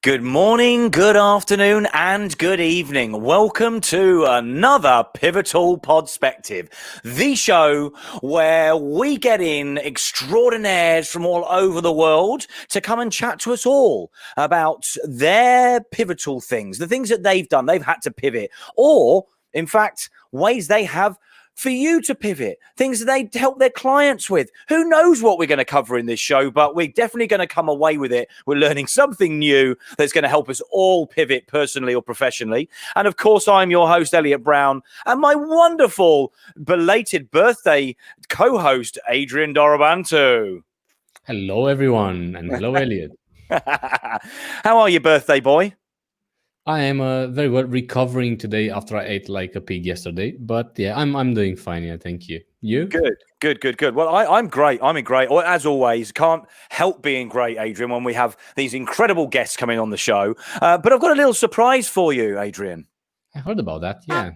Good morning, good afternoon, and good evening. Welcome to another pivotal Podspective, the show where we get in extraordinaires from all over the world to come and chat to us all about their pivotal things, the things that they've done, they've had to pivot, or in fact, ways they have for you to pivot, things that they help their clients with. Who knows what we're going to cover in this show, but we're definitely going to come away with it. We're learning something new that's going to help us all pivot personally or professionally. And of course, I'm your host, Elliot Brown, and my wonderful belated birthday co-host, Adrian Dorobanto. Hello, everyone, and hello, Elliot. How are you, birthday boy? I am very well, recovering today after I ate like a pig yesterday. But yeah, I'm doing fine. Yeah, thank you. You? Good. Well, I'm great. I'm in great. As always, can't help being great, Adrian, when we have these incredible guests coming on the show. But I've got a little surprise for you, Adrian. I heard about that. Yeah.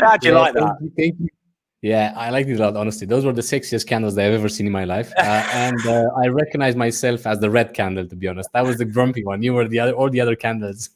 How'd you like that? Thank you. Yeah, I liked it a lot, honestly. Those were the sexiest candles that I've ever seen in my life. And I recognize myself as the red candle, to be honest. That was the grumpy one. You were all the other candles.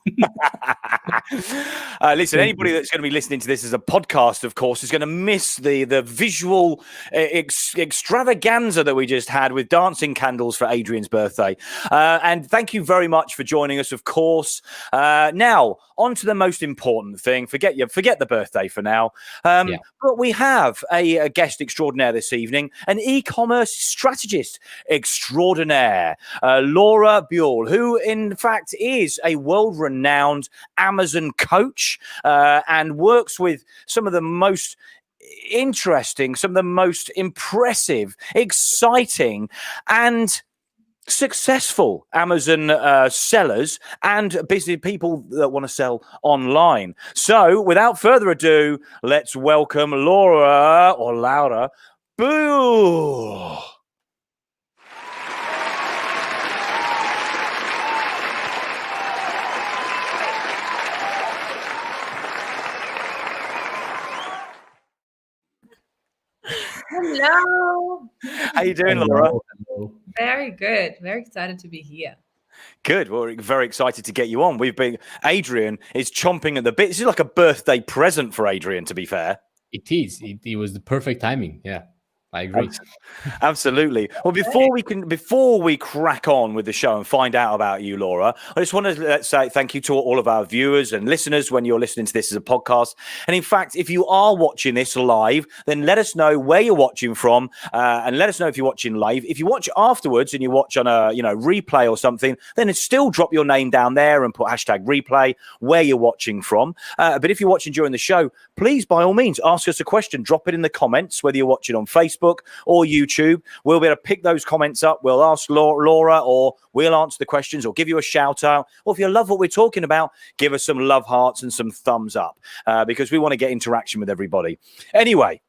Listen, anybody that's going to be listening to this as a podcast, of course, is going to miss the visual extravaganza that we just had with dancing candles for Adrian's birthday. And thank you very much for joining us, of course. Now, on to the most important thing. Forget the birthday for now. But we have a guest extraordinaire this evening, an e-commerce strategist extraordinaire, Laura Buhl, who in fact is a world-renowned Amazon coach and works with some of the most interesting, some of the most impressive, exciting, and successful Amazon sellers and business people that want to sell online. So without further ado, let's welcome Laura Buhl. Hello. How you doing, Laura? Hello. Very good. Very excited to be here. Good. We're very excited to get you on. Adrian is chomping at the bit. This is like a birthday present for Adrian, to be fair. It is. It was the perfect timing. Yeah, I agree. Absolutely. Well, before we crack on with the show and find out about you, Laura, I just want to say thank you to all of our viewers and listeners when you're listening to this as a podcast. And in fact, if you are watching this live, then let us know where you're watching from, and let us know if you're watching live. If you watch afterwards and you watch on a replay or something, then still drop your name down there and put #replay where you're watching from. But if you're watching during the show, please by all means ask us a question. Drop it in the comments, whether you're watching on Facebook or YouTube. We'll be able to pick those comments up. We'll ask Laura, or we'll answer the questions, or give you a shout out. Or if you love what we're talking about, give us some love hearts and some thumbs up, because we want to get interaction with everybody. Anyway,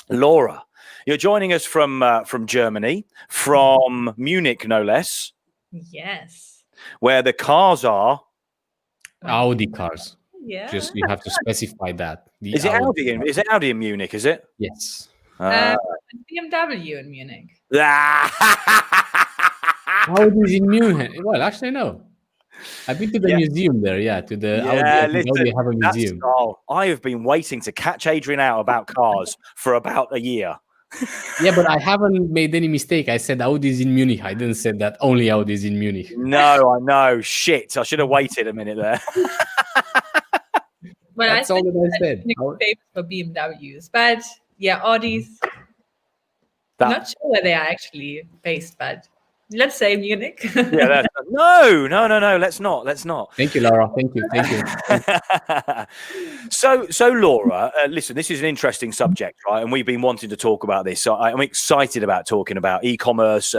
Laura, you're joining us from Germany, from Munich, no less. Yes. Where the cars are. Audi cars. Yeah. Just you have to specify that. Is it Audi in Munich? Is it? Yes. BMW in Munich. Audi's in Munich. Well, actually, no. I've been to the museum there, to the Audi. They have a museum. I have been waiting to catch Adrian out about cars for about a year. Yeah, but I haven't made any mistake. I said Audi's in Munich. I didn't say that only Audi's in Munich. No, I know. Shit. I should have waited a minute there. But That's I all think that I said. Munich is famous for BMWs. But yeah, Audis. That- Not sure where they are actually based, but let's say Munich. Yeah, no. Let's not. Thank you, Laura. Thank you. So Laura, listen, this is an interesting subject, right? And we've been wanting to talk about this. So I'm excited about talking about e-commerce,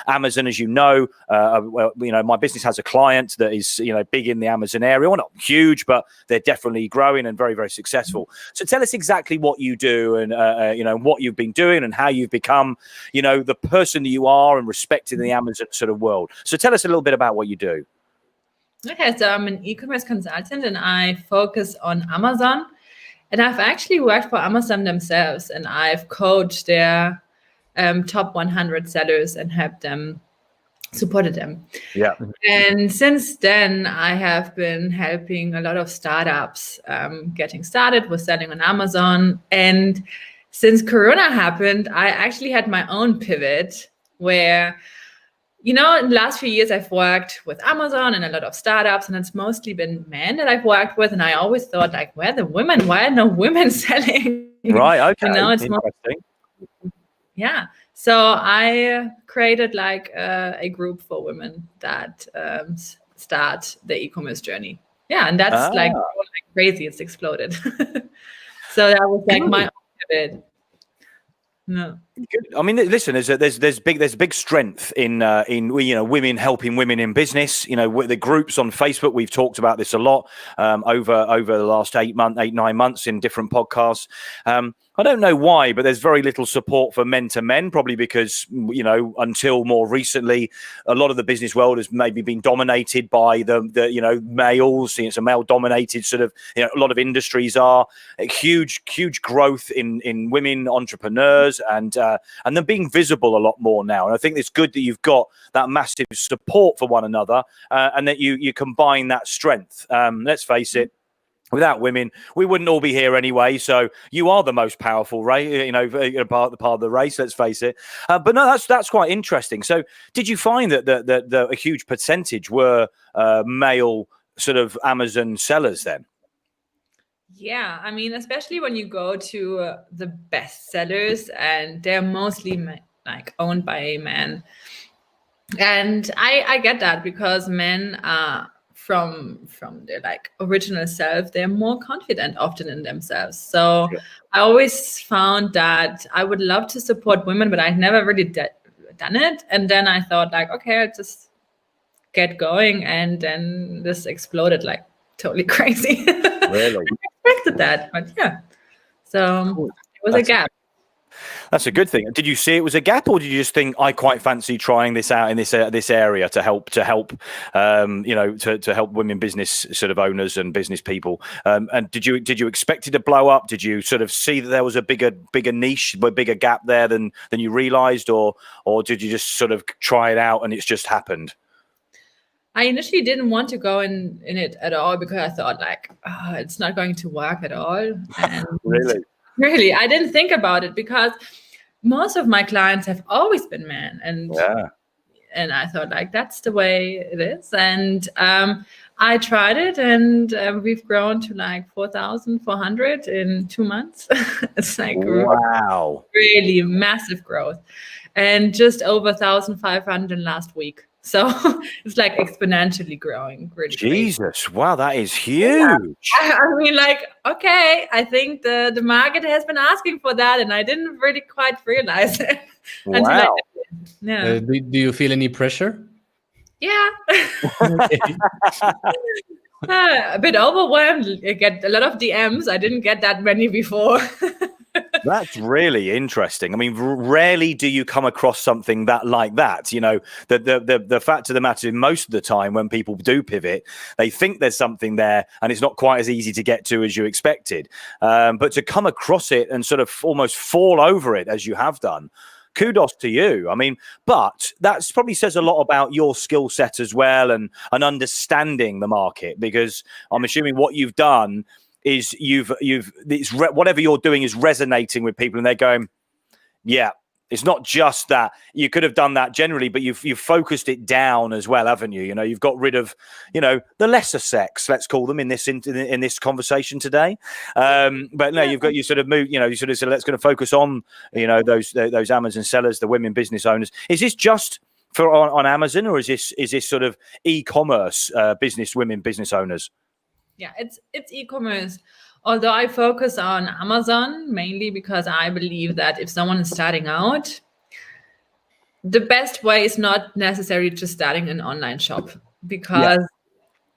Amazon, as you know. My business has a client that is, big in the Amazon area. Well, not huge, but they're definitely growing and very, very successful. So tell us exactly what you do and, what you've been doing and how you've become, the person that you are and respected in the Amazon sort of world. So tell us a little bit about what you do. Okay, so I'm an e-commerce consultant and I focus on Amazon. And I've actually worked for Amazon themselves and I've coached their top 100 sellers and supported them. Yeah. And since then, I have been helping a lot of startups getting started with selling on Amazon. And since Corona happened, I actually had my own pivot where in the last few years, I've worked with Amazon and a lot of startups, and it's mostly been men that I've worked with. And I always thought, where are the women? Why are no women selling? Right. Okay. It's interesting. Yeah. So I created a group for women that start the e-commerce journey. Yeah, and that's like crazy. It's exploded. So that was my own pivot. No. I mean, listen, there's big strength in women helping women in business. The groups on Facebook, we've talked about this a lot over the last 8-9 months in different podcasts. I don't know why, but there's very little support for men to men, probably because, until more recently, a lot of the business world has maybe been dominated by the males. It's a male dominated sort of, a lot of industries are huge growth in women entrepreneurs and them being visible a lot more now. And I think it's good that you've got that massive support for one another and that you combine that strength. Let's face it. Without women, we wouldn't all be here anyway. So you are the most powerful, right? Part of the race. Let's face it. But no, that's quite interesting. So, did you find that a huge percentage were male sort of Amazon sellers then? Yeah, I mean, especially when you go to the best sellers, and they're mostly owned by a man. And I get that because men are from their original self, they're more confident often in themselves. So yeah. I always found that I would love to support women, but I'd never really done it. And then I thought okay, I'll just get going. And then this exploded totally crazy. Really? I expected that, but yeah. So it was a gap. That's a good thing. Did you see it was a gap, or did you just think I quite fancy trying this out in this area to help to help women business sort of owners and business people? And did you expect it to blow up? Did you sort of see that there was a bigger niche, a bigger gap there than you realized, or did you just sort of try it out and it's just happened? I initially didn't want to go in it at all because I thought it's not going to work at all. And Really, I didn't think about it because most of my clients have always been men, and I thought that's the way it is. And I tried it, and we've grown to 4,400 in 2 months. It's wow, really massive growth, and just over 1,500 last week. So it's exponentially growing. Really Jesus, crazy. Wow, that is huge. Yeah. I mean, okay, I think the market has been asking for that, and I didn't really quite realize it. Wow. Yeah. Do you feel any pressure? Yeah. A bit overwhelmed. I get a lot of DMs. I didn't get that many before. That's really interesting. I mean, rarely do you come across something like that. The fact of the matter is, most of the time when people do pivot, they think there's something there and it's not quite as easy to get to as you expected. But to come across it and sort of almost fall over it as you have done, kudos to you. I mean, but that probably says a lot about your skill set as well and understanding the market, because I'm assuming what you've done is whatever you're doing is resonating with people and they're going, Yeah. It's not just that. You could have done that generally, but you've focused it down as well, haven't you? You've got rid of, the lesser sex, let's call them in this conversation today. But no, you sort of moved, you sort of said, let's going to focus on, those Amazon sellers, the women business owners. Is this just for on Amazon, or is this sort of e-commerce women business owners? Yeah, it's e-commerce. Although I focus on Amazon mainly because I believe that if someone is starting out, the best way is not necessarily just starting an online shop, because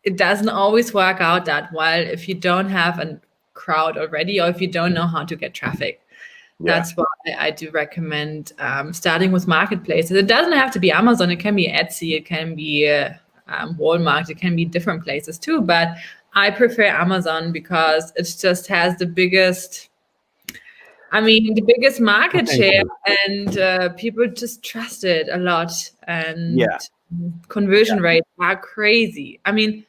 it doesn't always work out that well if you don't have a crowd already, or if you don't know how to get traffic. That's why I do recommend starting with marketplaces. It doesn't have to be Amazon. It can be Etsy. It can be Walmart. It can be different places too. But I prefer Amazon because it just has the biggest market share, and people just trust it a lot. And conversion rates are crazy. I mean,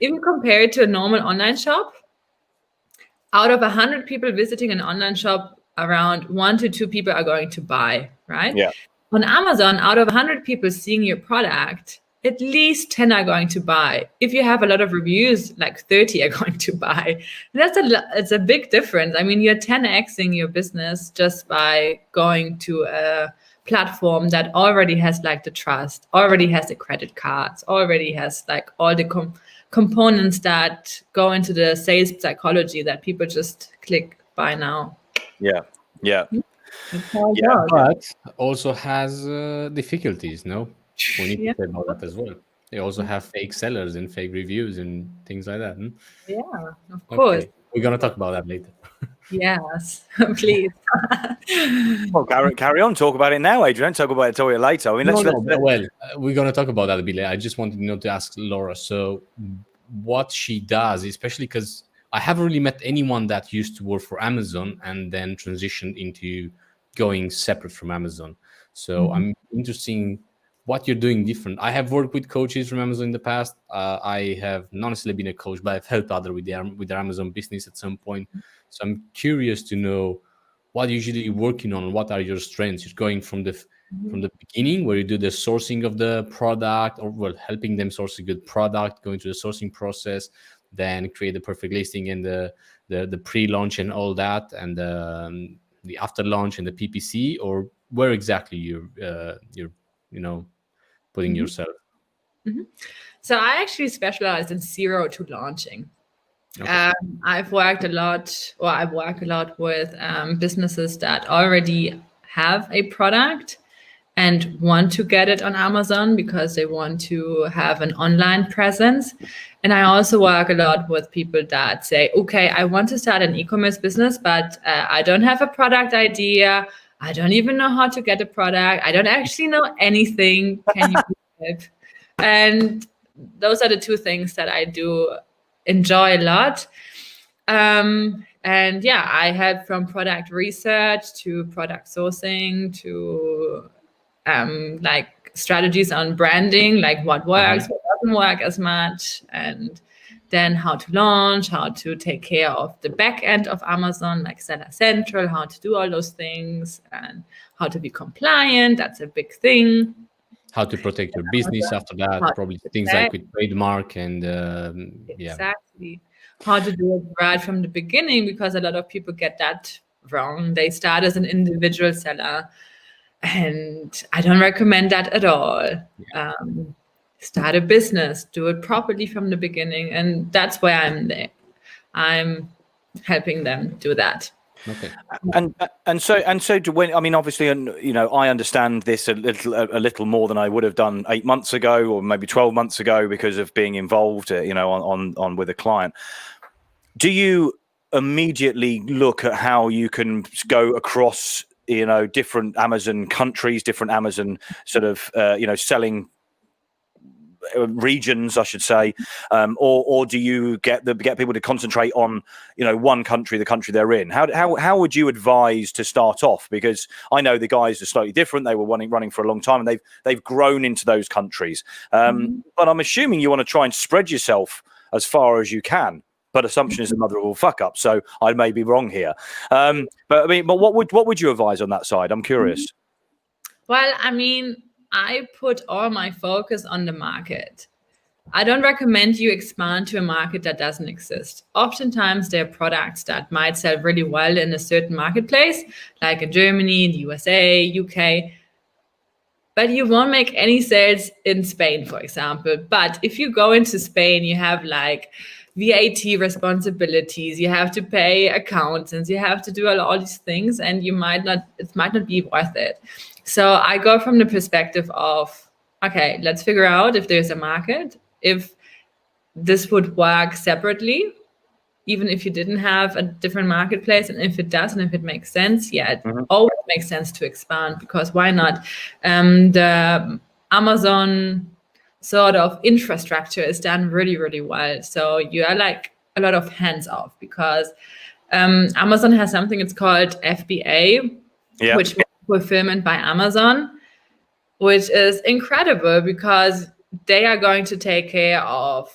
if you compare it to a normal online shop, out of 100 people visiting an online shop, around 1 to 2 people are going to buy, right? Yeah. On Amazon, out of 100 people seeing your product, at least 10 are going to buy. If you have a lot of reviews, like 30 are going to buy. It's a big difference. I mean, you're 10xing your business just by going to a platform that already has like the trust, already has the credit cards, already has like all the components that go into the sales psychology that people just click buy now. Yeah. But also has difficulties, no? We need to say about that as well. They also have fake sellers and fake reviews and things like that. Yeah, of course. We're going to talk about that later. Yes, please. Well, carry on. Talk about it now, Adrian. Talk about it later. I mean, we're going to talk about that a bit later. I just wanted to ask Laura. So what she does, especially because I haven't really met anyone that used to work for Amazon and then transitioned into going separate from Amazon. So I'm interested in what you're doing different. I have worked with coaches from Amazon in the past. I have not necessarily been a coach, but I've helped others with their Amazon business at some point. So I'm curious to know what you're usually working on. What are your strengths? You're going from the beginning, where you do the sourcing of the product, or helping them source a good product, going through the sourcing process, then create the perfect listing and the pre-launch and all that, and the after launch and the PPC, or where exactly you're putting yourself. So I actually specialize in 0 to launching. Okay. I work a lot with businesses that already have a product and want to get it on Amazon because they want to have an online presence. And I also work a lot with people that say, okay, I want to start an e-commerce business, but I don't have a product idea. I don't even know how to get a product. I don't actually know anything. Can you help? And those are the two things that I do enjoy a lot. And yeah, I help from product research to product sourcing to like strategies on branding, like what works, what doesn't work as much, and then how to launch, how to take care of the back end of Amazon, like Seller Central, how to do all those things, and how to be compliant. That's a big thing. How to protect your business after that, probably things like with trademark and Exactly. How to do it right from the beginning, because a lot of people get that wrong. They start as an individual seller, and I don't recommend that at all. Start a business, do it properly from the beginning, and that's where I'm there. I'm helping them do that. Okay. And so when, I mean, obviously, I understand this a little more than I would have done 8 months ago, or maybe 12 months ago, because of being involved, on with a client. Do you immediately look at how you can go across, different Amazon countries, different Amazon sort of, selling regions, I should say, or do you get people to concentrate on one country, the country they're in? How would you advise to start off? Because I know the guys are slightly different. They were running for a long time, and they've grown into those countries. But I'm assuming you want to try and spread yourself as far as you can. but assumption is the mother of all fuck up. So I may be wrong here. But what would you advise on that side? I'm curious. Well, I mean, I put all my focus on the market. I don't recommend you expand to a market that doesn't exist. Oftentimes, there are products that might sell really well in a certain marketplace, like in Germany, the USA, UK, but you won't make any sales in Spain, for example. But if you go into Spain, you have like VAT responsibilities, you have to pay accountants, you have to do all these things, and it might not be worth it. So I go from the perspective of, okay, let's figure out if there's a market, if this would work separately, even if you didn't have a different marketplace, and if it does, and if it makes sense, yeah, it always makes sense to expand, because why not? The Amazon sort of infrastructure is done really, really well. So you are like a lot of hands off, because Amazon has something it's called FBA, which means fulfillment by Amazon, which is incredible because they are going to take care of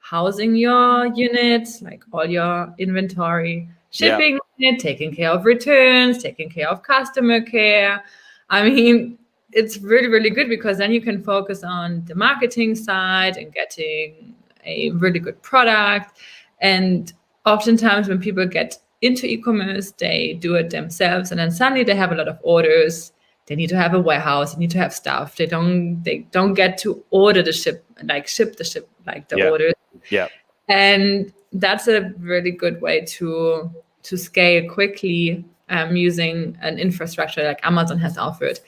housing your units, like all your inventory, shipping it, taking care of returns, taking care of customer care. I mean, it's really, really good, because then you can focus on the marketing side and getting a really good product. And oftentimes when people get into e-commerce, they do it themselves, and then suddenly they have a lot of orders. They need to have a warehouse. They need to have stuff. They don't get to order the ship the orders. Yeah. And that's a really good way to scale quickly using an infrastructure like Amazon has offered.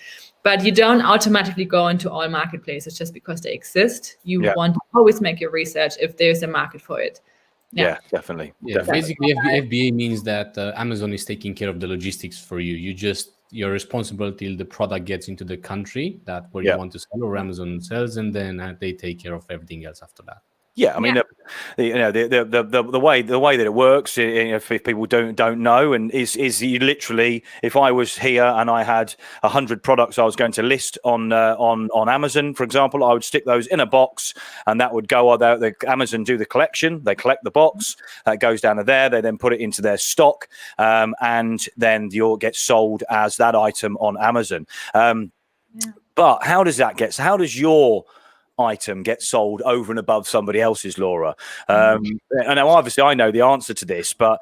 But you don't automatically go into all marketplaces just because they exist. You want to always make your research if there's a market for it. Yeah, definitely. Basically, FBA means that Amazon is taking care of the logistics for you. You're responsible till the product gets into the country where you want to sell, or Amazon sells, and then they take care of everything else after that. Yeah, I mean, the way that it works, if people don't know, and is you literally, if I was here and I had 100 products I was going to list on Amazon, for example, I would stick those in a box, and that would go. The Amazon do the collection, they collect the box, that goes down to there, they then put it into their stock, and then you'll get sold as that item on Amazon. But how does your item get sold over and above somebody else's, Laura? And now obviously I know the answer to this, but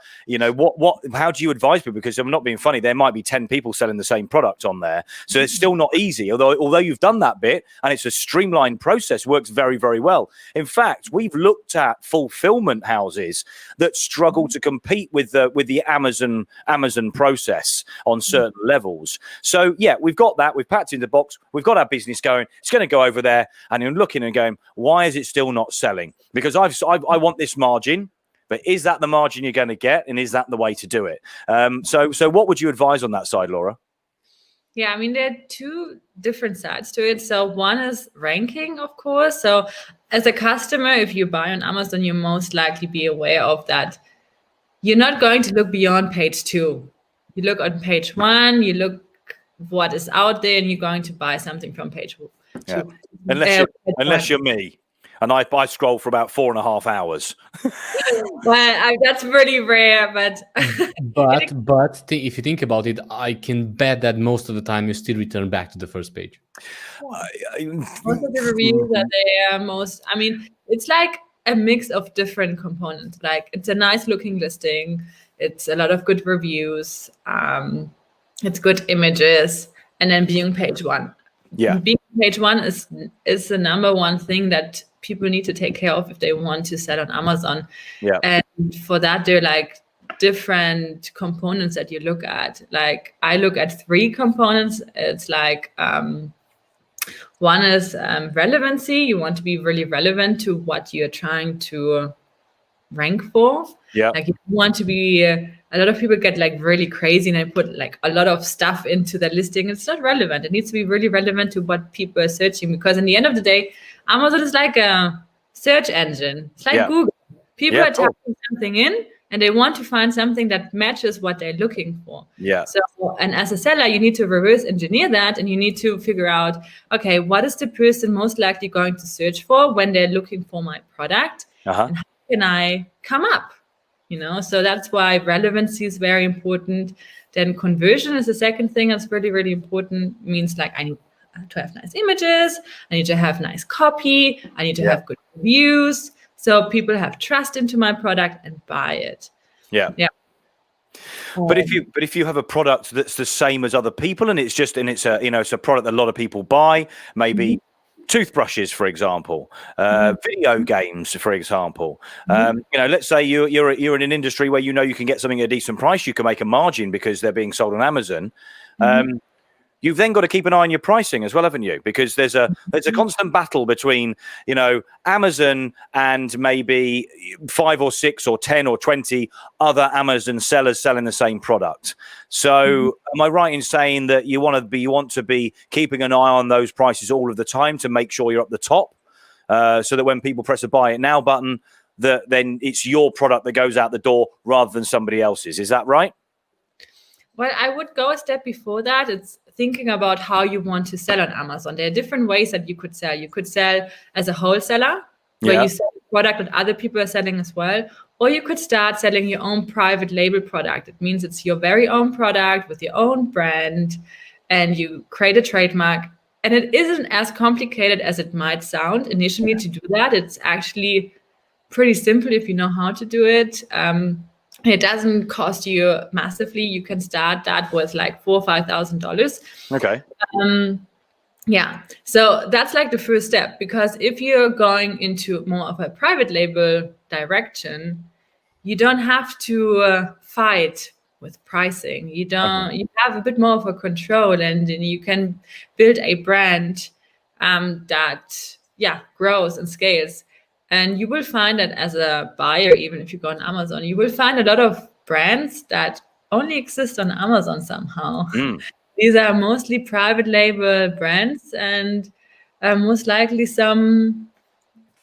how do you advise people? Because I'm not being funny, there might be 10 people selling the same product on there, so it's still not easy, although you've done that bit and it's a streamlined process, works very, very well. In fact, we've looked at fulfillment houses that struggle to compete with the Amazon process on certain levels. So we've got that, we've packed in the box, we've got our business going, it's going to go over there, and you're looking and going, why is it still not selling? Because I want this margin, but is that the margin you're going to get, and is that the way to do it? So what would you advise on that side, Laura? Yeah, I mean, there are two different sides to it. So one is ranking, of course. So as a customer, if you buy on Amazon, you most likely be aware of that. You're not going to look beyond page 2. You look on page 1, you look what is out there, and you're going to buy something from page 2. Yeah. Unless you're me, and I scroll for about 4.5 hours. Well, that's really rare, but if you think about it, I can bet that most of the time you still return back to the first page. Most of the reviews are there. I mean, it's like a mix of different components. Like, it's a nice looking listing, it's a lot of good reviews, it's good images, and then being page 1. Being page 1 is the number one thing that people need to take care of if they want to sell on Amazon. And for that, there are like different components that you look at. Like, I look at 3 components. It's like one is relevancy. You want to be really relevant to what you're trying to rank for. Like, you want to be a lot of people get like really crazy and they put like a lot of stuff into the listing. It's not relevant. It needs to be really relevant to what people are searching, because in the end of the day, Amazon is like a search engine. It's like Google. People are typing something in and they want to find something that matches what they're looking for. So, and as a seller, you need to reverse engineer that, and you need to figure out, okay, what is the person most likely going to search for when they're looking for my product? And how can I come up? So that's why relevancy is very important. Then conversion is the second thing that's really, really important. It means like I need to have nice images. I need to have nice copy. I need to have good reviews. So people have trust into my product and buy it. Yeah. But if you have a product that's the same as other people and it's a product that a lot of people buy, maybe toothbrushes, for example, video games, for example. Let's say you're in an industry where you can get something at a decent price, you can make a margin because they're being sold on Amazon. You've then got to keep an eye on your pricing as well, haven't you? Because there's a constant battle between Amazon and maybe 5 or 6 or 10 or 20 other Amazon sellers selling the same product. So am I right in saying that you want to be keeping an eye on those prices all of the time to make sure you're up the top, so that when people press a buy it now button, then it's your product that goes out the door rather than somebody else's? Is that right? Well, I would go a step before that. It's thinking about how you want to sell on Amazon. There are different ways that you could sell. You could sell as a wholesaler, where you sell a product that other people are selling as well. Or you could start selling your own private label product. It means it's your very own product with your own brand, and you create a trademark. And it isn't as complicated as it might sound initially to do that. It's actually pretty simple if you know how to do it. It doesn't cost you massively. You can start that with like $4,000 or $5,000. Okay. So that's like the first step, because if you're going into more of a private label direction, you don't have to fight with pricing. You have a bit more of a control, and you can build a brand that grows and scales. And you will find that as a buyer, even if you go on Amazon, you will find a lot of brands that only exist on Amazon somehow. These are mostly private label brands, and most likely some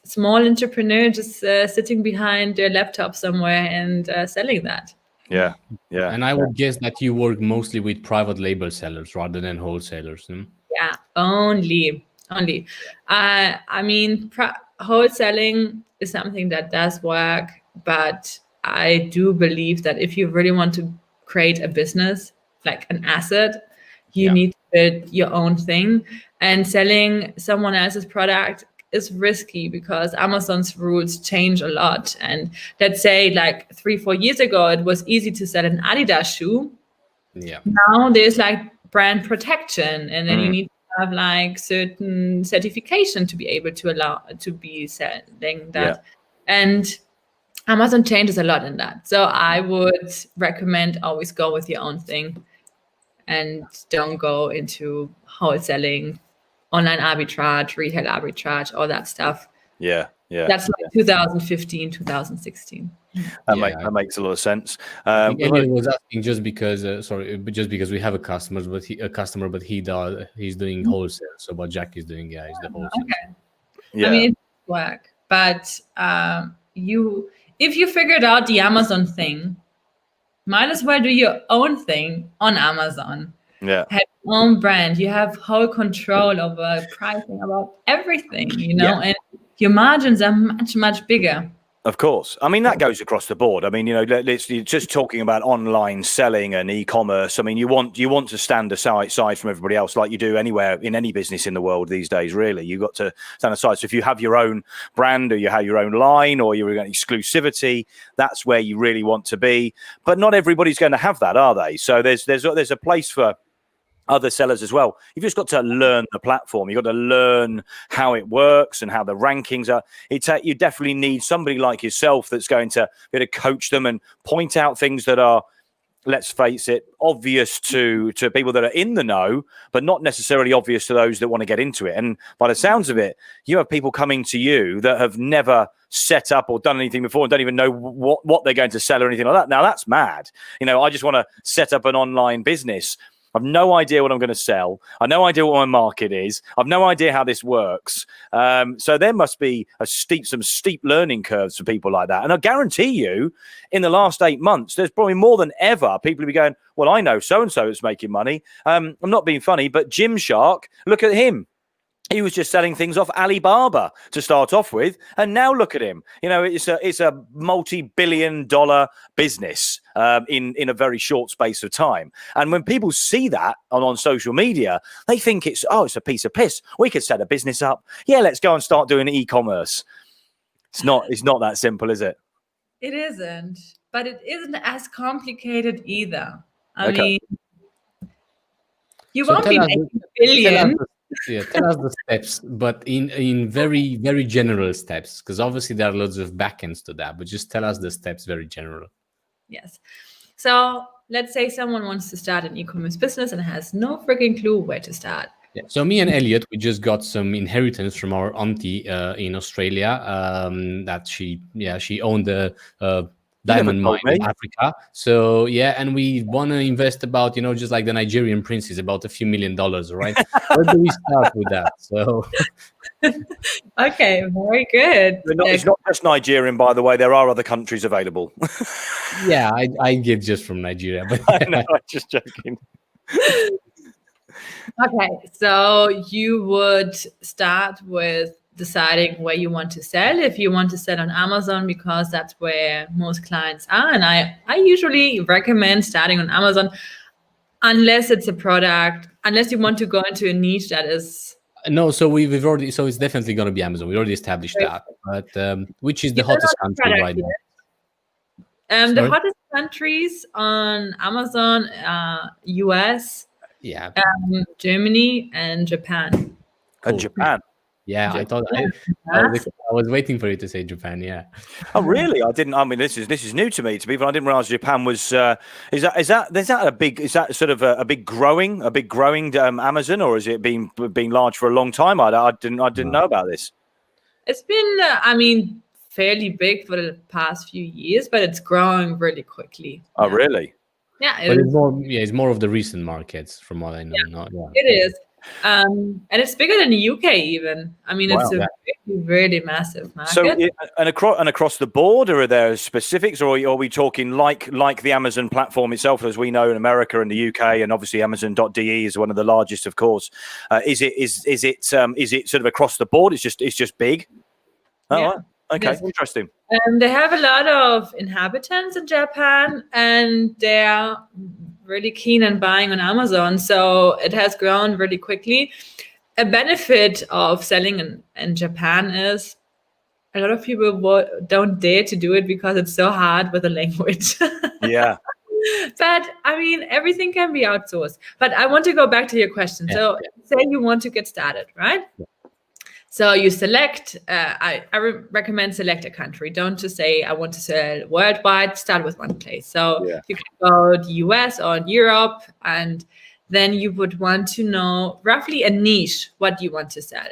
small entrepreneur just sitting behind their laptop somewhere and selling that. Yeah. And I would guess that you work mostly with private label sellers rather than wholesalers. Yeah, only. I mean, wholesaling is something that does work, but I do believe that if you really want to create a business, like an asset, you need to build your own thing. And selling someone else's product is risky because Amazon's rules change a lot. And let's say like 3-4 years ago, it was easy to sell an Adidas shoe. Yeah. Now there's like brand protection, and then you need have like certain certification to be able to allow to be selling that. And Amazon changes a lot in that. So I would recommend always go with your own thing and don't go into wholesaling, online arbitrage, retail arbitrage, all that stuff. That's like 2015, 2016. That makes a lot of sense. I was asking just because we have a customer, but he's doing wholesale. So what Jack is doing, is the wholesale. Okay. I mean, it work, but if you figured out the Amazon thing, might as well do your own thing on Amazon. Yeah. Have your own brand. You have whole control over pricing, about everything, and your margins are much, much bigger. Of course. I mean, that goes across the board. I mean, you're just talking about online selling and e-commerce. I mean, you want to stand aside from everybody else, like you do anywhere in any business in the world these days, really. You've got to stand aside. So if you have your own brand, or you have your own line, or you're in exclusivity, that's where you really want to be. But not everybody's going to have that, are they? So there's a place for other sellers as well. You've just got to learn the platform. You've got to learn how it works and how the rankings are. You definitely need somebody like yourself that's going to be able to coach them and point out things that are, let's face it, obvious to people that are in the know, but not necessarily obvious to those that want to get into it. And by the sounds of it, you have people coming to you that have never set up or done anything before and don't even know what they're going to sell or anything like that. Now, that's mad. I just want to set up an online business. I've no idea what I'm going to sell. I've no idea what my market is. I've no idea how this works. So there must be some steep learning curves for people like that. And I guarantee you, in the last 8 months, there's probably more than ever people will be going, well, I know so-and-so is making money. I'm not being funny, but Gymshark, look at him. He was just selling things off Alibaba to start off with, and now look at him. It's a multi-billion-dollar business in a very short space of time. And when people see that on social media, they think it's a piece of piss. We could set a business up. Yeah, let's go and start doing e-commerce. It's not that simple, is it? It isn't, but it isn't as complicated either. I Okay. mean, you won't be making a billion. Tell us the steps, but in very, very general steps, because obviously there are loads of backends to that, but just tell us the steps very general. Yes. So let's say someone wants to start an e-commerce business and has no freaking clue where to start. Yeah. So me and Elliot, we just got some inheritance from our auntie in Australia. That she owned the diamond mine in Africa. So and we want to invest about, just like the Nigerian princes, about a few $1 million, right? Where do we start with that? So okay, very good. It's not just Nigerian, by the way. There are other countries available. Yeah, I get just from Nigeria, but I know, I'm just joking. Okay, so you would start with deciding where you want to sell. If you want to sell on Amazon, because that's where most clients are, and I usually recommend starting on Amazon, unless it's a product, unless you want to go into a niche that is. No, so we've already, so it's definitely going to be Amazon. We already established that, but which is the hottest country right now? The hottest countries on Amazon, US, Germany, and Japan. Cool. And Japan. Yeah, I thought I was waiting for you to say Japan. Yeah. Oh, really? I didn't. I mean, this is new to me. To be fair, I didn't realize Japan was. Is that a big? Is that sort of a big growing Amazon, or has it been large for a long time? I didn't know about this. It's been, fairly big for the past few years, but it's growing really quickly. Oh, really? Yeah, it's more of the recent markets, from what I know. It is. And it's bigger than the UK even. It's a really massive market. So, and across the board, or are there specifics, or are we talking like the Amazon platform itself, as we know in America and the UK, and obviously Amazon.de is one of the largest, of course. Is it sort of across the board? It's just big. Oh, yeah. Right. Okay, yes. Interesting. They have a lot of inhabitants in Japan, and they're really keen on buying on Amazon. So it has grown really quickly. A benefit of selling in Japan is a lot of people don't dare to do it because it's so hard with the language. Yeah. But everything can be outsourced. But I want to go back to your question. So say you want to get started, right? Yeah. So you select, I recommend select a country. Don't just say, I want to sell worldwide, start with one place. So you can go the US or Europe, and then you would want to know roughly a niche, what you want to sell.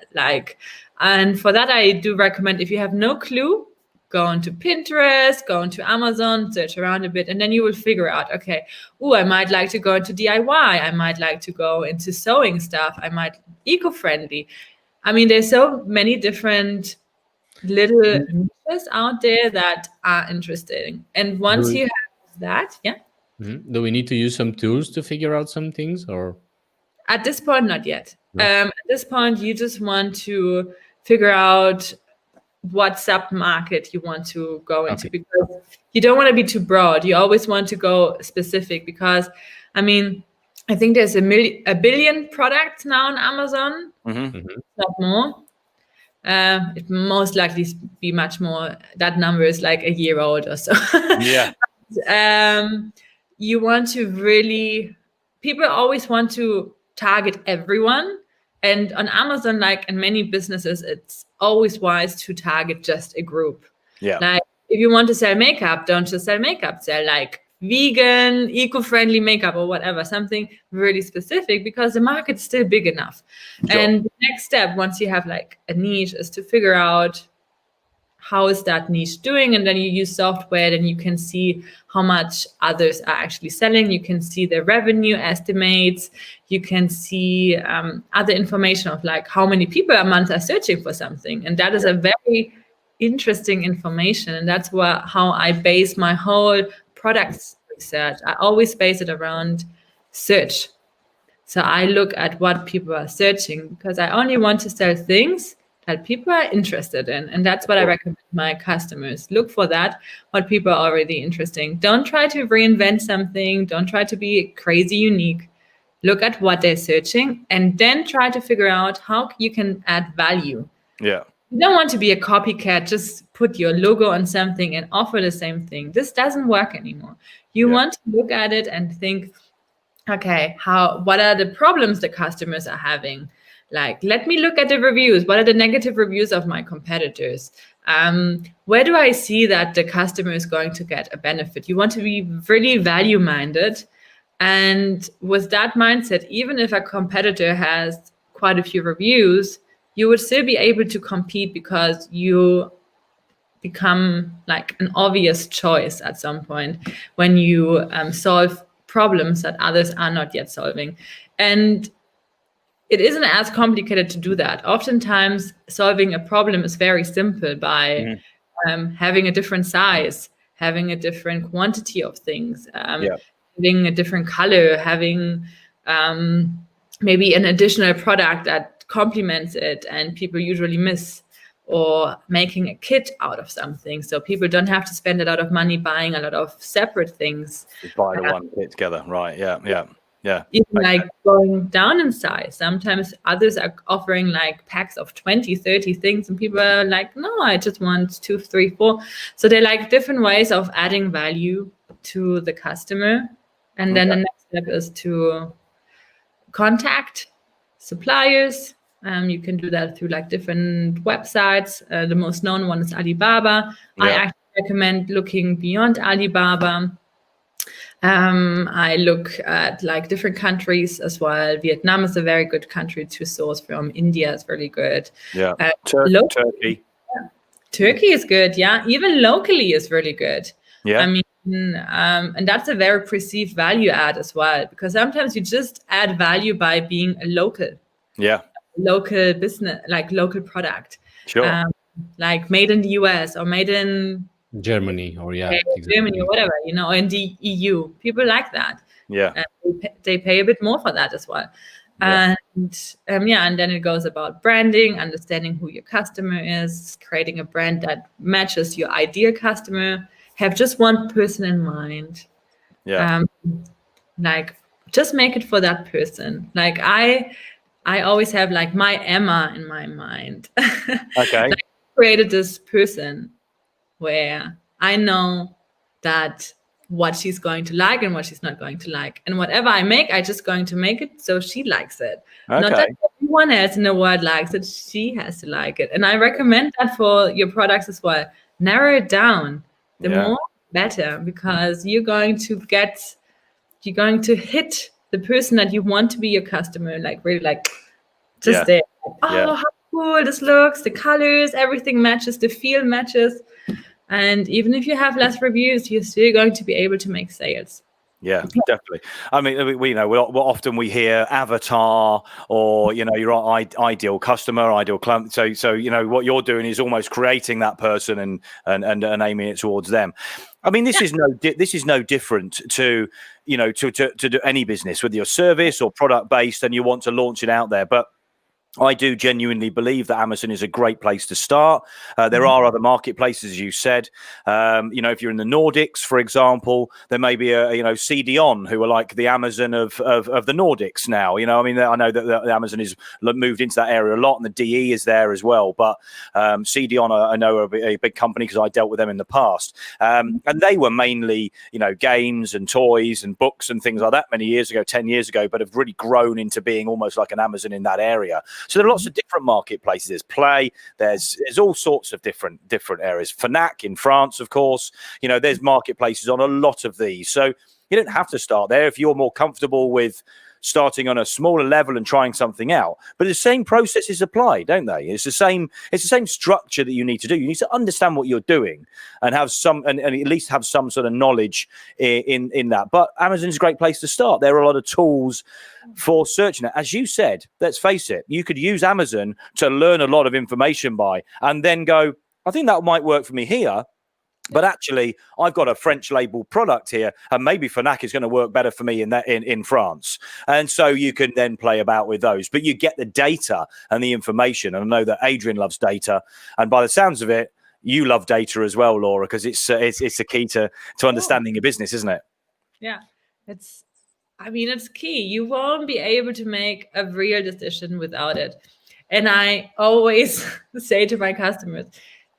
And for that, I do recommend, if you have no clue, go onto Pinterest, go onto Amazon, search around a bit, and then you will figure out, okay, I might like to go into DIY. I might like to go into sewing stuff. I might eco-friendly. There's so many different little niches out there that are interesting. And once you have that, do we need to use some tools to figure out some things, or? At this point, not yet. No. At this point, you just want to figure out what sub-market you want to go into, because you don't want to be too broad. You always want to go specific, because, I think there's a billion products now on Amazon, not more. It most likely be much more. That number is like a year old or so. Yeah. You want to people always want to target everyone. And on Amazon, like in many businesses, it's always wise to target just a group. Yeah. Like if you want to sell makeup, don't just sell makeup, sell like vegan, eco-friendly makeup or whatever, something really specific, because the market's still big enough. Sure. And the next step, once you have like a niche, is to figure out how is that niche doing, and then you use software, then you can see how much others are actually selling. You can see the revenue estimates. You can see other information of like how many people a month are searching for something, and that is a very interesting information, and that's how I base my whole product research. I always base it around search. So I look at what people are searching, because I only want to sell things that people are interested in. And that's what I recommend my customers. Look for that, what people are already interesting. Don't try to reinvent something. Don't try to be crazy unique. Look at what they're searching and then try to figure out how you can add value. Yeah. You don't want to be a copycat, just put your logo on something and offer the same thing. This doesn't work anymore. You want to look at it and think, okay, what are the problems the customers are having? Like, let me look at the reviews. What are the negative reviews of my competitors? Where do I see that the customer is going to get a benefit? You want to be really value-minded. And with that mindset, even if a competitor has quite a few reviews, you would still be able to compete because you become like an obvious choice at some point when you solve problems that others are not yet solving. And it isn't as complicated to do that. Oftentimes, solving a problem is very simple by having a different size, having a different quantity of things, having a different color, having maybe an additional product that complements it and people usually miss, or making a kit out of something. So people don't have to spend a lot of money buying a lot of separate things. Just buy the one kit together. Right. Yeah. Even like going down in size. Sometimes others are offering like packs of 20, 30 things, and people are like, no, I just want 2, 3, 4. So they're like different ways of adding value to the customer. And then the next step is to contact suppliers. You can do that through like different websites. The most known one is Alibaba. I actually recommend looking beyond Alibaba. I look at like different countries as well. Vietnam is a very good country to source from. India is really good. Yeah. Turkey. Turkey is good. Yeah. Even locally is really good. Yeah. I mean, and that's a very perceived value add as well, because sometimes you just add value by being a local business, like local product. Sure. Like made in the US or made in Germany or Germany or whatever, or in the EU. People like that. Yeah. They pay a bit more for that as well. And and then it goes about branding, understanding who your customer is, creating a brand that matches your ideal customer. Have just one person in mind. Yeah. Like just make it for that person. Like I always have like my Emma in my mind. Okay. Like, I created this person where I know that what she's going to like and what she's not going to like. And whatever I make, I just going to make it so she likes it. Okay. Not that everyone else in the world likes it. She has to like it. And I recommend that for your products as well. Narrow it down. The more, better, because you're going to hit the person that you want to be your customer, like really like just there. How cool this looks, the colors, everything matches, the feel matches. And even if you have less reviews, you're still going to be able to make sales. Yeah, definitely. I mean, we know often we hear avatar or, your ideal customer, ideal client. So, what you're doing is almost creating that person and aiming it towards them. I mean, this is no different to, to do any business, whether you're service or product based and you want to launch it out there. But I do genuinely believe that Amazon is a great place to start. There are other marketplaces, as you said. If you're in the Nordics, for example, there may be a CDON, who are like the Amazon of the Nordics now. I know that Amazon is moved into that area a lot, and the DE is there as well. But CDON, I know, are a big company because I dealt with them in the past, and they were mainly games and toys and books and things like that many years ago, 10 years ago, but have really grown into being almost like an Amazon in that area. So there are lots of different marketplaces. There's Play. There's all sorts of different areas. Fnac in France, of course. There's marketplaces on a lot of these. So you don't have to start there if you're more comfortable with starting on a smaller level and trying something out. But the same processes apply, don't they? It's the same structure that you need to do. You need to understand what you're doing and have and at least have some sort of knowledge in that. But Amazon's a great place to start. There are a lot of tools for searching it. As you said, let's face it, you could use Amazon to learn a lot of information by and then go, I think that might work for me here. But actually, I've got a French label product here, and maybe Fnac is going to work better for me in France. And so you can then play about with those. But you get the data and the information. And I know that Adrian loves data, and by the sounds of it, you love data as well, Laura, because it's the key to understanding your business, isn't it? Yeah, it's key. You won't be able to make a real decision without it. And I always say to my customers,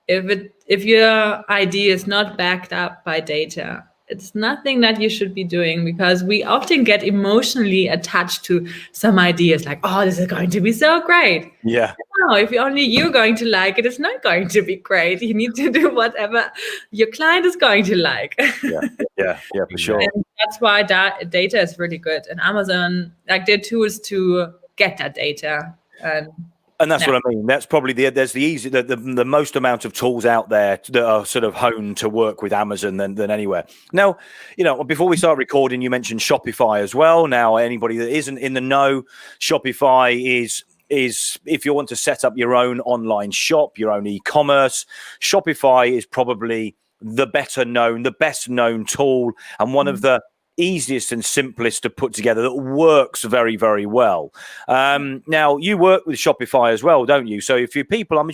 if your idea is not backed up by data, it's nothing that you should be doing, because we often get emotionally attached to some ideas like, oh, this is going to be so great. Yeah. No, if only you're going to like it, it's not going to be great. You need to do whatever your client is going to like. Yeah, for sure. And that's why data is really good. And Amazon, like, their tools to get that data. And that's what I mean. That's probably the most amount of tools out there that are sort of honed to work with Amazon than anywhere. Now, before we start recording, you mentioned Shopify as well. Now, anybody that isn't in the know, Shopify is if you want to set up your own online shop, your own e-commerce, Shopify is probably the best known tool, and one of the easiest and simplest to put together that works very, very well. Now, you work with Shopify as well, don't you? So if you people, I'm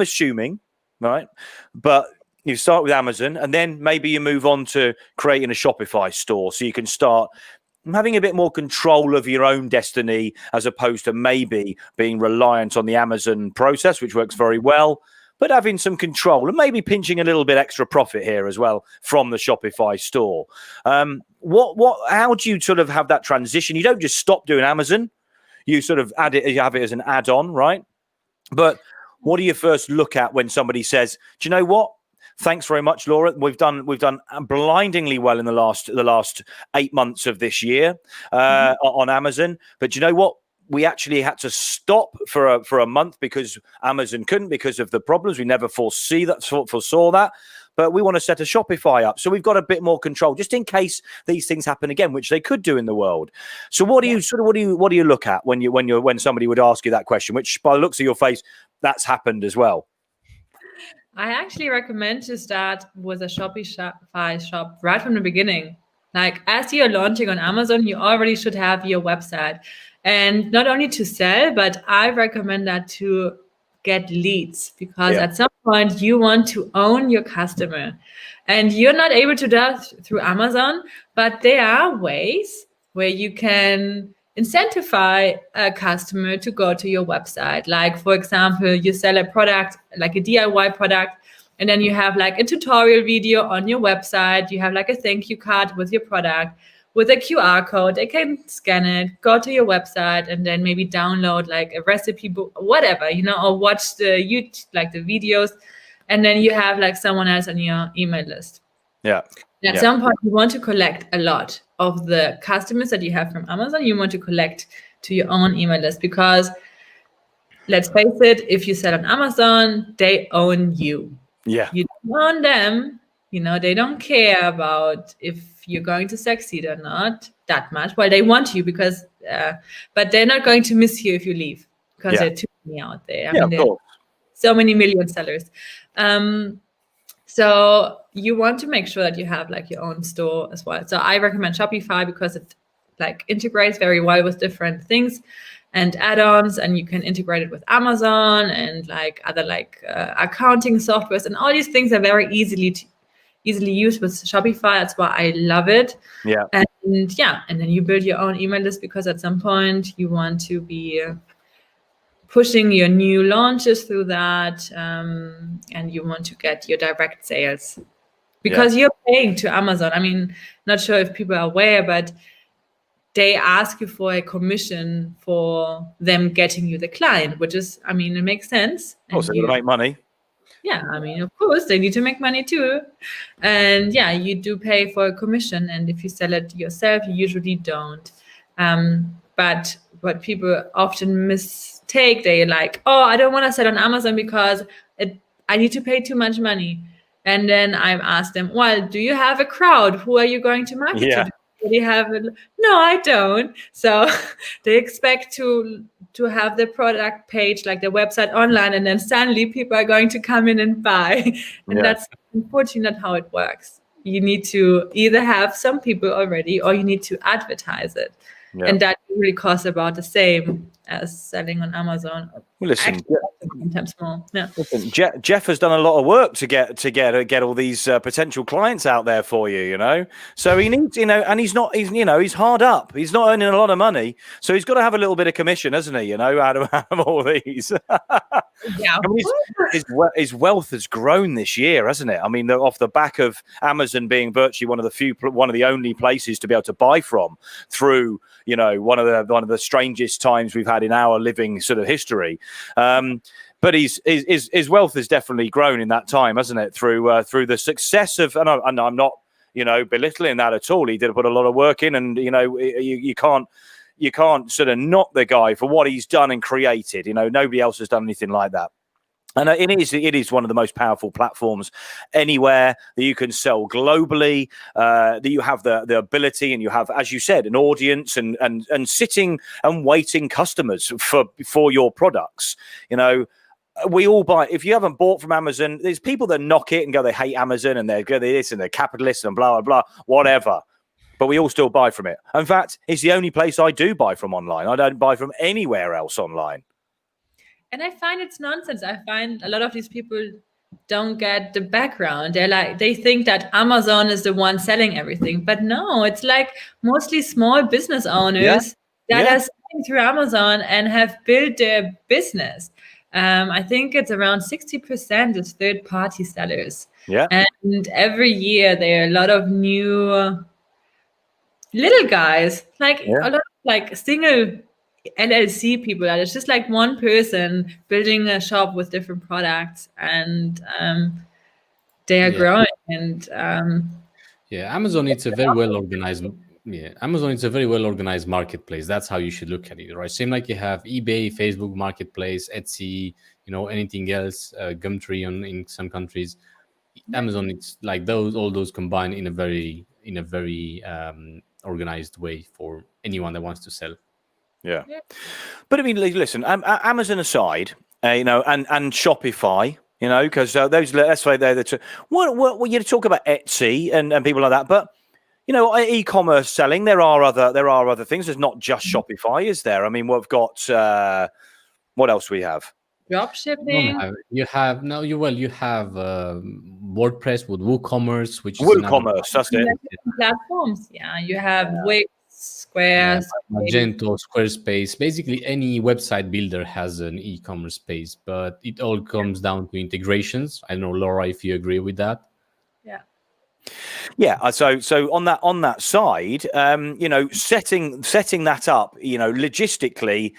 assuming, right? But you start with Amazon, and then maybe you move on to creating a Shopify store, so you can start having a bit more control of your own destiny, as opposed to maybe being reliant on the Amazon process, which works very well, but having some control and maybe pinching a little bit extra profit here as well from the Shopify store. How do you sort of have that transition? You don't just stop doing Amazon. You sort of you have it as an add-on, right? But what do you first look at when somebody says, do you know what? Thanks very much, Laura. We've done blindingly well in the last 8 months of this year on Amazon. But do you know what? We actually had to stop for a month because Amazon couldn't, because of the problems. We never foresaw that. But we want to set a Shopify up, so we've got a bit more control, just in case these things happen again, which they could do in the world. So what do you look at when somebody would ask you that question? Which, by the looks of your face, that's happened as well. I actually recommend to start with a Shopify shop right from the beginning. Like, as you're launching on Amazon, you already should have your website. And not only to sell, but I recommend that to get leads, because at some point you want to own your customer. And you're not able to do that through Amazon, but there are ways where you can incentivize a customer to go to your website. Like, for example, you sell a product, like a DIY product, and then you have like a tutorial video on your website. You have like a thank you card with your product, with a QR code. They can scan it, go to your website, and then maybe download like a recipe book, whatever, or watch the videos. And then you have like someone else on your email list. Yeah. At some point, you want to collect a lot of the customers that you have from Amazon. You want to collect to your own email list, because let's face it, if you sell on Amazon, they own you. Yeah. You don't own them. They don't care about if you're going to succeed or not that much. Well, they want you because, but they're not going to miss you if you leave, because there are too many out there. I mean, there are so many million sellers. So you want to make sure that you have like your own store as well. So I recommend Shopify because it like integrates very well with different things and add-ons, and you can integrate it with Amazon and like other accounting softwares, and all these things are very easily used with Shopify. That's why I love it. Yeah. And then you build your own email list, because at some point you want to be pushing your new launches through that, and you want to get your direct sales, because you're paying to Amazon. I mean, not sure if people are aware, but they ask you for a commission for them getting you the client, which is, I mean, it makes sense. Also, they make money. Yeah, I mean, of course, they need to make money too. And you do pay for a commission. And if you sell it yourself, you usually don't. But what people often mistake, they're like, oh, I don't want to sell on Amazon because I need to pay too much money. And then I ask them, well, do you have a crowd? Who are you going to market to? They have no, I don't. So they expect to have the product page, like the website online, and then suddenly people are going to come in and buy. And that's unfortunately not how it works. You need to either have some people already, or you need to advertise it. Yeah. And that really costs about the same as selling on Amazon. Well, listen, Actually, sometimes more. Yeah. listen, Jeff has done a lot of work to get all these potential clients out there for you, you know. So he needs, you know, and he's he's hard up. He's not earning a lot of money, so he's got to have a little bit of commission, hasn't he? You know, out of all these. Yeah. I mean, his wealth has grown this year, hasn't it? I mean, off the back of Amazon being virtually one of the only places to be able to buy from through, you know, one of the strangest times we've had in our living sort of history. But his wealth has definitely grown in that time, hasn't it? Through the success of, and I'm not, you know, belittling that at all. He did put a lot of work in, and you know, you can't sort of knock the guy for what he's done and created. You know, nobody else has done anything like that. And it is one of the most powerful platforms anywhere that you can sell globally, that you have the ability, and you have, as you said, an audience and sitting and waiting customers for your products. You know, we all buy. If you haven't bought from Amazon, there's people that knock it and go, they hate Amazon and they're this and they're capitalists and blah, blah, blah, whatever. But we all still buy from it. In fact, it's the only place I do buy from online. I don't buy from anywhere else online. And I find it's nonsense. I find a lot of these people don't get the background. They think that Amazon is the one selling everything. But no, it's like mostly small business owners that are selling through Amazon and have built their business. I think it's around 60% is third-party sellers. Yeah. And every year there are a lot of new little guys, like a lot of like single LLC people. That it's just like one person building a shop with different products, and they are growing. And Amazon, it's a very well organized. Yeah, Amazon is a very well organized marketplace. That's how you should look at it, right? Same like you have eBay, Facebook Marketplace, Etsy, you know, anything else, Gumtree in some countries. Amazon, it's like all those combined in a very organized way for anyone that wants to sell. Yeah. But I mean, listen, Amazon aside, you know, and Shopify, you know, because that's why they're the two. What you talk about Etsy and people like that, but you know, e-commerce selling, there are other things. There's not just Shopify, is there? I mean, we've got what else we have? Drop shipping. You have WordPress with WooCommerce, which WooCommerce, that's it. Platforms. Yeah, you have Wix, Square, Magento, Squarespace. Basically, any website builder has an e-commerce space, but it all comes down to integrations. I don't know, Laura, if you agree with that. Yeah. So on that side, you know, setting that up, you know, logistically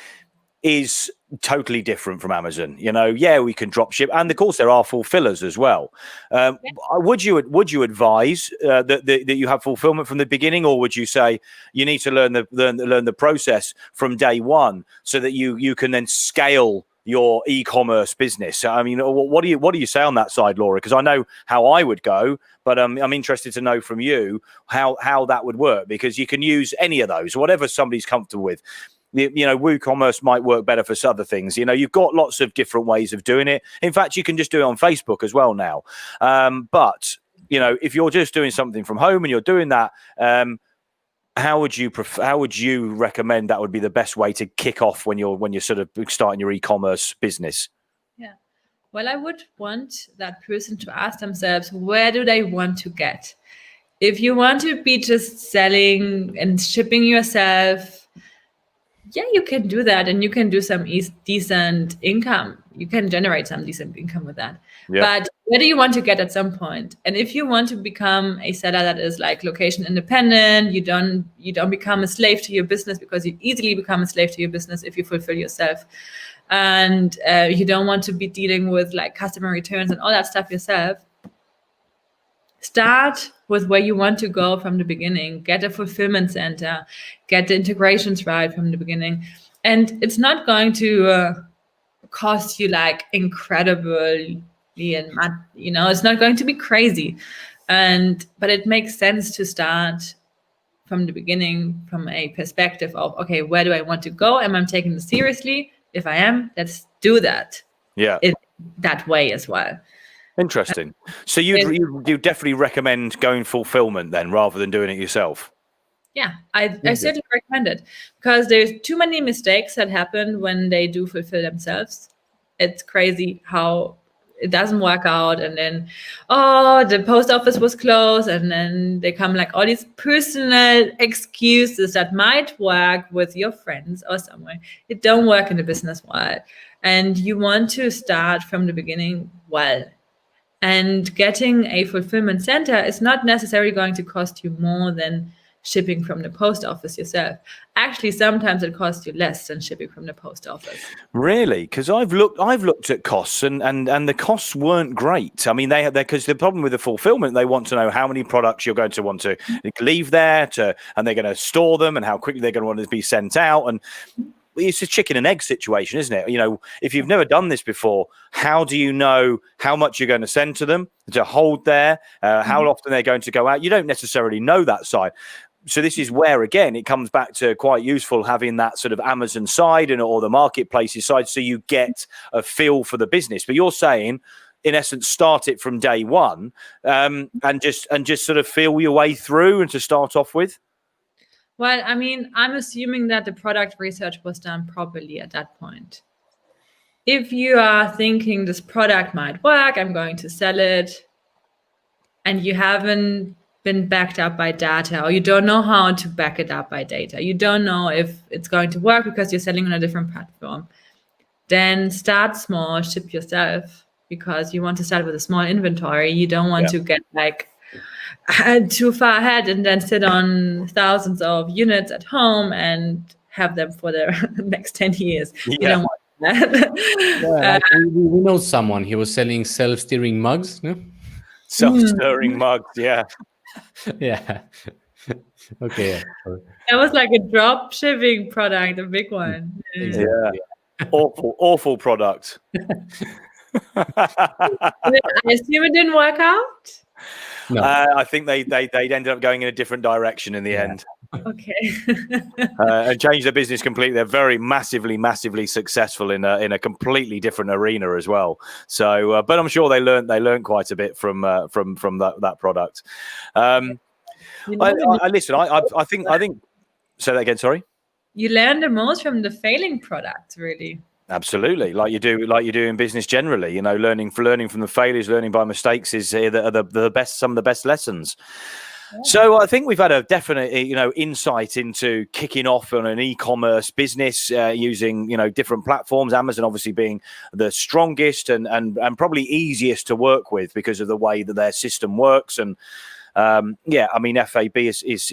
is totally different from Amazon. You know, we can drop ship, and of course there are fulfillers as well. Would you advise that you have fulfillment from the beginning, or would you say you need to learn the process from day one so that you can then scale your e-commerce business? I mean, what do you say on that side, Laura? Because I know how I would go, but I'm interested to know from you how that would work, because you can use any of those, whatever somebody's comfortable with. You know, WooCommerce might work better for other things. You know, you've got lots of different ways of doing it. In fact, you can just do it on Facebook as well now. But you know, if you're just doing something from home and you're doing that, how would you recommend that would be the best way to kick off when you're sort of starting your e-commerce business? Yeah. Well, I would want that person to ask themselves, where do they want to get? If you want to be just selling and shipping yourself, you can do that, and you can do some decent income. You can generate some decent income with that. But where do you want to get at some point? And if you want to become a seller that is like location independent, you don't become a slave to your business, because you easily become a slave to your business if you fulfill yourself. And you don't want to be dealing with like customer returns and all that stuff yourself. Start with where you want to go from the beginning. Get a fulfillment center. Get the integrations right from the beginning. And it's not going to cost you like incredibly, and you know, it's not going to be crazy. But it makes sense to start from the beginning, from a perspective of, okay, where do I want to go? Am I taking this seriously? If I am, let's do that. In that way as well. Interesting. So you definitely recommend going fulfillment then, rather than doing it yourself? Yeah, I certainly recommend it, because there's too many mistakes that happen when they do fulfill themselves. It's crazy how it doesn't work out, and then, oh, the post office was closed, and then they come like all these personal excuses that might work with your friends or somewhere. It don't work in the business world, and you want to start from the beginning well. And getting a fulfillment center is not necessarily going to cost you more than shipping from the post office yourself. Actually, sometimes it costs you less than shipping from the post office. Really? Because I've looked at costs, and the costs weren't great. I mean, because the problem with the fulfillment, they want to know how many products you're going to want to leave there and they're going to store them, and how quickly they're going to want to be sent out. And it's a chicken and egg situation, isn't it? You know, if you've never done this before, how do you know how much you're going to send to them to hold there, how often they're going to go out? You don't necessarily know that side. So this is where, again, it comes back to quite useful having that sort of Amazon side or the marketplaces side, so you get a feel for the business. But you're saying, in essence, start it from day one, and just sort of feel your way through, and to start off with. Well, I mean, I'm assuming that the product research was done properly at that point. If you are thinking this product might work, I'm going to sell it, and you haven't been backed up by data, or you don't know how to back it up by data, you don't know if it's going to work because you're selling on a different platform, then start small, ship yourself, because you want to start with a small inventory. You don't want to get like too far ahead and then sit on thousands of units at home and have them for the next 10 years. You don't want that. We know someone. He was selling self-steering mugs. No? Self-stirring mugs, yeah. Yeah. Okay. That was like a drop shipping product, a big one. Yeah. Awful product. I assume it didn't work out. No. I think they ended up going in a different direction in the end. Okay. And changed their business completely. They're very massively successful in a completely different arena as well. So, but I'm sure they learned quite a bit from that product. Listen. I think. Say that again. Sorry. You learn the most from the failing products, really. Absolutely, like you do in business generally. You know, learning from the failures, learning by mistakes is the best. Some of the best lessons. Yeah. So I think we've had a definite, insight into kicking off on an e-commerce business using, different platforms. Amazon obviously being the strongest and probably easiest to work with because of the way that their system works. And I mean, FAB is it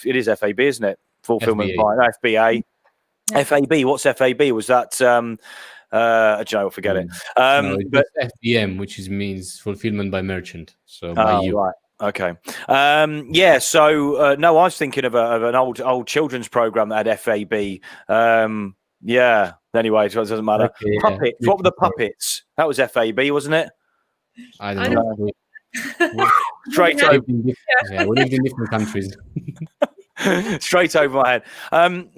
is FAB, isn't it? Fulfillment by FBA. Yeah. FAB, what's FAB? Was that Joe? Forget it. But FBM, which means fulfillment by merchant. So by you. Right. Okay. So no, I was thinking of an old children's program that had FAB. Anyway, it doesn't matter. Okay, puppets. What were the puppets? That was FAB, wasn't it? I don't know. Straight over. We lived in different countries. Straight over my head.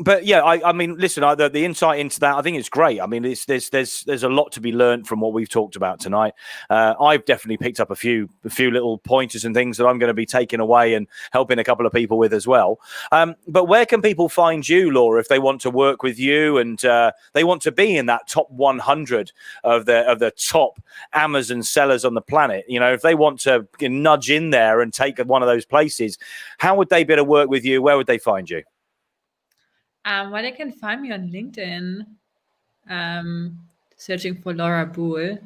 But yeah, I mean, listen, the insight into that, I think it's great. I mean, there's a lot to be learned from what we've talked about tonight. I've definitely picked up a few little pointers and things that I'm going to be taking away and helping a couple of people with as well. But where can people find you, Laura, if they want to work with you and they want to be in that top 100 of the top Amazon sellers on the planet? You know, if they want to nudge in there and take one of those places, how would they be able to work with you? Where would they find you? Well, they can find me on LinkedIn, searching for Laura Buhl.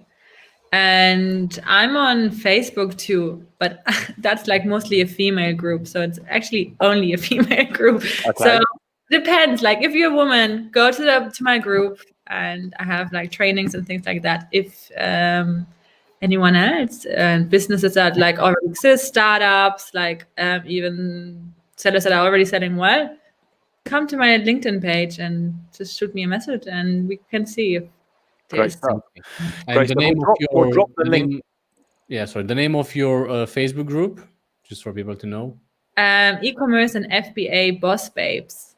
And I'm on Facebook too, but that's like mostly a female group. So it's actually only a female group. Okay. So depends. Like if you're a woman, go to my group, and I have like trainings and things like that. If anyone else and businesses that like already exist, startups, like even sellers that are already selling well, come to my LinkedIn page and just shoot me a message, and we can see if there's the name of your drop the link. The name of your Facebook group, just for people to know. E-commerce and FBA boss babes.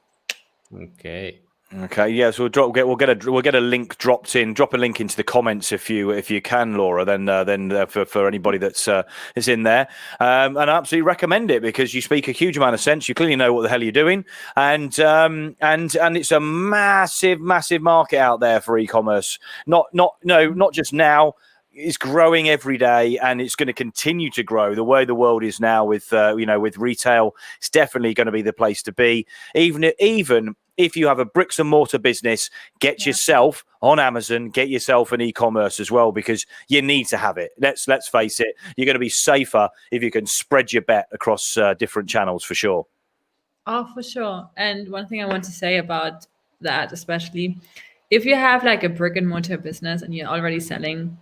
Okay. Okay, yeah, so we'll get a link dropped in. Drop a link into the comments if you can, Laura. Then for anybody that's is in there, and I absolutely recommend it because you speak a huge amount of sense. You clearly know what the hell you're doing, and it's a massive market out there for e-commerce. Not just now. It's growing every day, and it's going to continue to grow. The way the world is now, with with retail, it's definitely going to be the place to be. Even if you have a bricks and mortar business, get yourself on Amazon, get yourself an e-commerce as well, because you need to have it. Let's face it, you're going to be safer if you can spread your bet across different channels, for sure. Oh, for sure. And one thing I want to say about that, especially if you have like a brick and mortar business and you're already selling,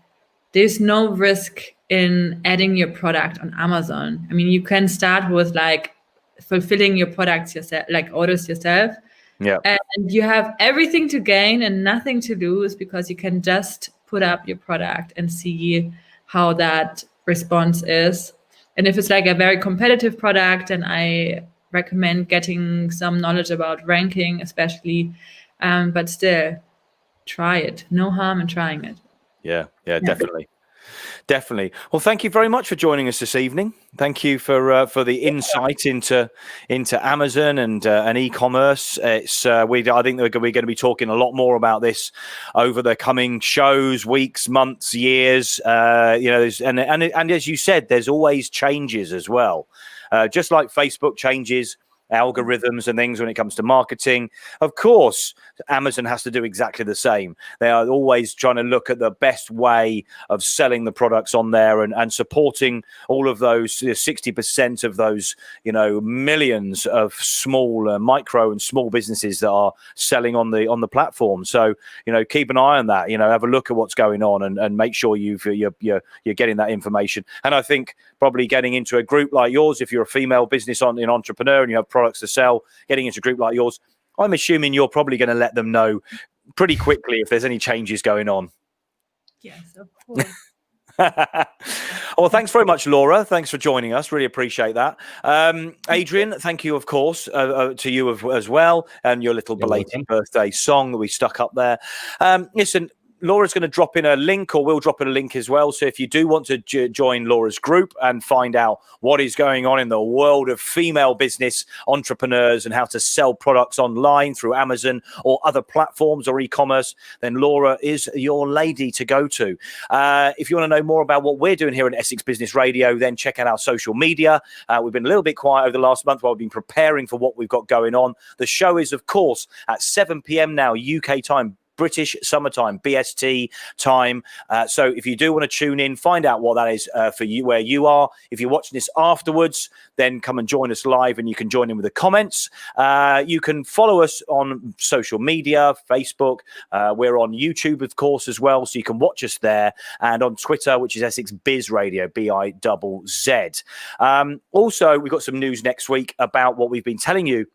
there's no risk in adding your product on Amazon. I mean, you can start with like fulfilling your products yourself, like orders yourself. Yeah. And you have everything to gain and nothing to lose, because you can just put up your product and see how that response is. And if it's like a very competitive product, then I recommend getting some knowledge about ranking, especially. But still, try it. No harm in trying it. Yeah, definitely. Well, thank you very much for joining us this evening. Thank you for the insight into Amazon and e-commerce. It's I think we're going to be talking a lot more about this over the coming shows, weeks, months, years. And as you said, there's always changes as well. Just like Facebook changes algorithms and things when it comes to marketing. Of course, Amazon has to do exactly the same. They are always trying to look at the best way of selling the products on there and supporting all of those 60% of those, millions of small, micro and small businesses that are selling on the platform. So, keep an eye on that, have a look at what's going on and make sure you're getting that information. And I think probably getting into a group like yours, if you're a female business entrepreneur and you have products to sell, getting into a group like yours, I'm assuming you're probably going to let them know pretty quickly if there's any changes going on. Yes, of course. Well, thanks very much, Laura. Thanks for joining us. Really appreciate that. Adrian, thank you, of course, to you as well, and your little belated birthday song that we stuck up there. Listen, Laura's going to drop in a link, or we'll drop in a link as well. So if you do want to join Laura's group and find out what is going on in the world of female business entrepreneurs and how to sell products online through Amazon or other platforms or e-commerce, then Laura is your lady to go to. If you want to know more about what we're doing here at Essex Business Radio, then check out our social media. We've been a little bit quiet over the last month while we've been preparing for what we've got going on. The show is, of course, at 7 p.m. now, UK time, British summertime, BST time. So if you do want to tune in, find out what that is for you, where you are. If you're watching this afterwards, then come and join us live and you can join in with the comments. You can follow us on social media, Facebook. We're on YouTube, of course, as well. So you can watch us there, and on Twitter, which is Essex Biz Radio, BIZZ. Also, we've got some news next week about what we've been telling you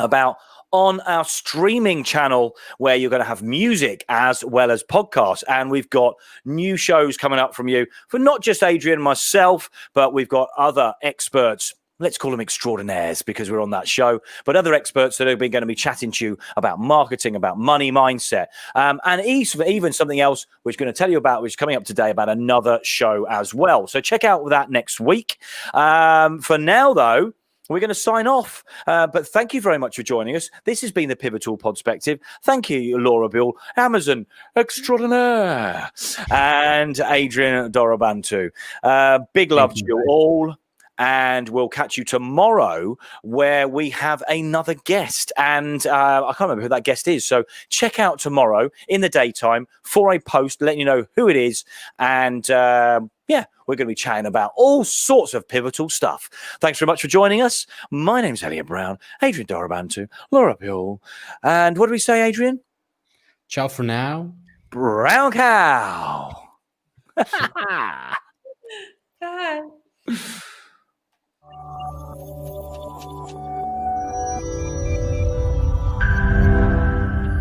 about on our streaming channel, where you're going to have music as well as podcasts. And we've got new shows coming up from you for not just Adrian and myself, but we've got other experts. Let's call them extraordinaires because we're on that show, but other experts that are going to be chatting to you about marketing, about money mindset, and even something else which we're going to tell you about, which is coming up today, about another show as well. So check out that next week. For now, though, we're going to sign off, but thank you very much for joining us. This has been the Pivotal Podspective. Thank you, Laura Buhl, Amazon Extraordinaire, and Adrian Dorobantu. Big love to you all, and we'll catch you tomorrow, where we have another guest, and I can't remember who that guest is, so check out tomorrow in the daytime for a post letting you know who it is, and we're going to be chatting about all sorts of pivotal stuff. Thanks very much for joining us. My name's Elliot Brown, Adrian Dorobantu, Laura Buhl. And what do we say, Adrian? Ciao for now. Brown cow. Bye.